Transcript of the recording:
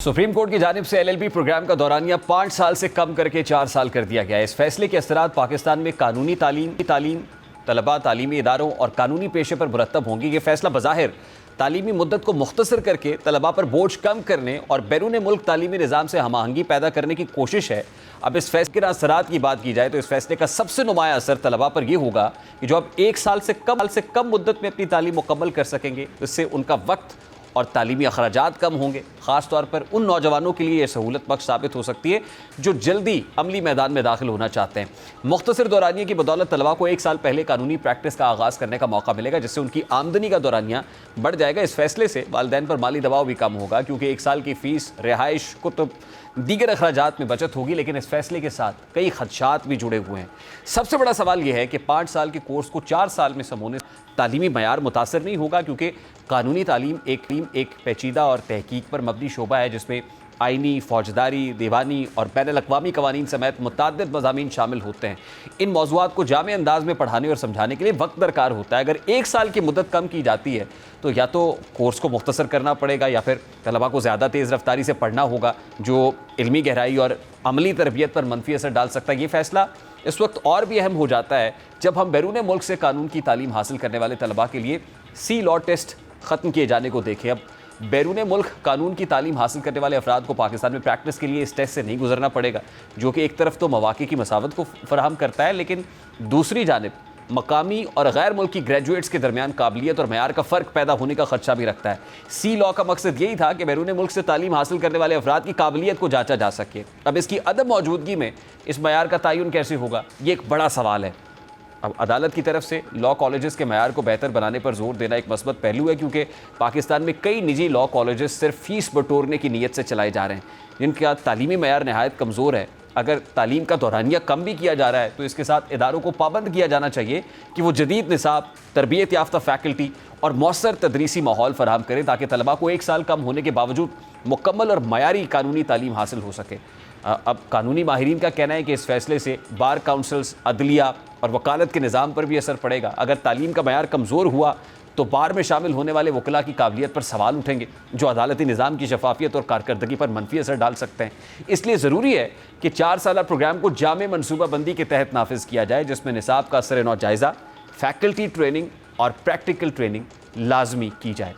Supreme court की जानिब से एलएलबी प्रोग्राम का दौरानिया 5 साल से कम करके 4 साल कर दिया गया है। इस फैसले के असरात पाकिस्तान में कानूनी तालीम तलबा तालीमी इदारों और कानूनी पेशे पर मुरतब होंगी। ये फैसला बज़ाहिर तालीमी मुद्दत को मुख्तसर करके तलबा पर बोझ कम करने और बैरून मुल्क तालीमी निज़ाम से हमआहंगी पैदा करने की कोशिश है। अब इस फैसले के असरात की बात की जाए तो इस फैसले का सबसे नुमाया असर तलबा पर यह होगा कि जो अब 1 साल से कम मुद्दत में अपनी तालीम मुकम्मल कर सकेंगे, इससे उनका वक्त और तालीमी अखराजात कम होंगे। ख़ास तौर पर उन नौजवानों के लिए यह सहूलत बख्श साबित हो सकती है जो जल्दी अमली मैदान में दाखिल होना चाहते हैं। मुख्तसर दौरानिए की बदौलत तलबा को 1 साल पहले कानूनी प्रैक्टिस का आगाज़ करने का मौका मिलेगा, जिससे उनकी आमदनी का दौरानिया बढ़ जाएगा। इस फैसले से वालिदैन पर माली दबाव भी कम होगा, क्योंकि 1 साल की फ़ीस, रिहाइश, कुतुब, दीगर अखराजात में बचत होगी। लेकिन इस फैसले के साथ कई खदशात भी जुड़े हुए हैं। सबसे बड़ा सवाल यह है कि 5 साल के कोर्स को 4 साल में समोने तालीमी मयार मुतासर नहीं होगा, क्योंकि कानूनी तालीम एक पेचीदा और तहकीक पर मबनी शोबा है, जिसमें आइनी, फौजदारी, दीवानी और बैनुल-अक़वामी क़वानीन समेत मुतअद्दिद मज़ामीन शामिल होते हैं। इन मौज़ूआत को जामे अंदाज में पढ़ाने और समझाने के लिए वक्त दरकार होता है। अगर 1 साल की मुद्दत कम की जाती है तो या तो कोर्स को मुख्तसर करना पड़ेगा या फिर तलबा को ज़्यादा तेज़ रफ्तारी से पढ़ना होगा, जो इल्मी गहराई और अमली तरबियत पर मनफी असर डाल सकता है। ये फ़ैसला इस वक्त और भी अहम हो जाता है जब हम बैरून मुल्क से कानून की तालीम हासिल करने वाले तलबा के लिए सी लॉ टेस्ट ख़त्म किए जाने को देखें। अब बैरून मुल्क कानून की तालीम हासिल करने वाले अफराद को पाकिस्तान में प्रैक्टिस के लिए इस टेस्ट से नहीं गुजरना पड़ेगा, जो कि एक तरफ तो मौक़े की मसावत को फराहम करता है, लेकिन दूसरी जानिब मकामी और गैर मुल्की ग्रेजुएट्स के दरमियान काबिलियत और मयार का फ़र्क पैदा होने का खदशा भी रखता है। सी लॉ का मकसद यही था कि बैरून मुल्क से तालीम हासिल करने वाले अफराद की काबिलियत को जांचा जा सके। अब इसकी अदम मौजूदगी में इस मयार का तयन कैसे होगा, ये एक बड़ा सवाल है। अब अदालत की तरफ से लॉ कॉलेजेस के मयार को बेहतर बनाने पर जोर देना एक मस्बत पहलू है, क्योंकि पाकिस्तान में कई निजी लॉ कॉलेजेस सिर्फ फ़ीस बटोरने की नीयत से चलाए जा रहे हैं, जिनका तालीमी मयार नहायत कमज़ोर है। अगर तालीम का दौरानिया कम भी किया जा रहा है तो इसके साथ इदारों को पाबंद किया जाना चाहिए कि वो जदीद निसाब, तरबियत याफ्ता फैकल्टी और मौसर तदरीसी माहौल फराहम करें, ताकि तलबा को 1 साल कम होने के बावजूद मुकम्मल और मयारी कानूनी तालीम हासिल हो सके। अब कानूनी माहिरीन का कहना है कि इस फैसले से बार काउंसिल्स, अदलिया और वकालत के निज़ाम पर भी असर पड़ेगा। अगर तालीम का मयार कमज़ोर हुआ तो बार में शामिल होने वाले वकला की काबिलियत पर सवाल उठेंगे, जो अदालती निज़ाम की शफाफियत और कारकर्दगी पर मनफी असर डाल सकते हैं। इसलिए ज़रूरी है कि 4 साला प्रोग्राम को जामे मनसूबाबंदी के तहत नाफिज किया जाए, जिसमें निसाब का असर नौ जायज़ा, फैकल्टी ट्रेनिंग और प्रैक्टिकल ट्रेनिंग लाजमी की जाए।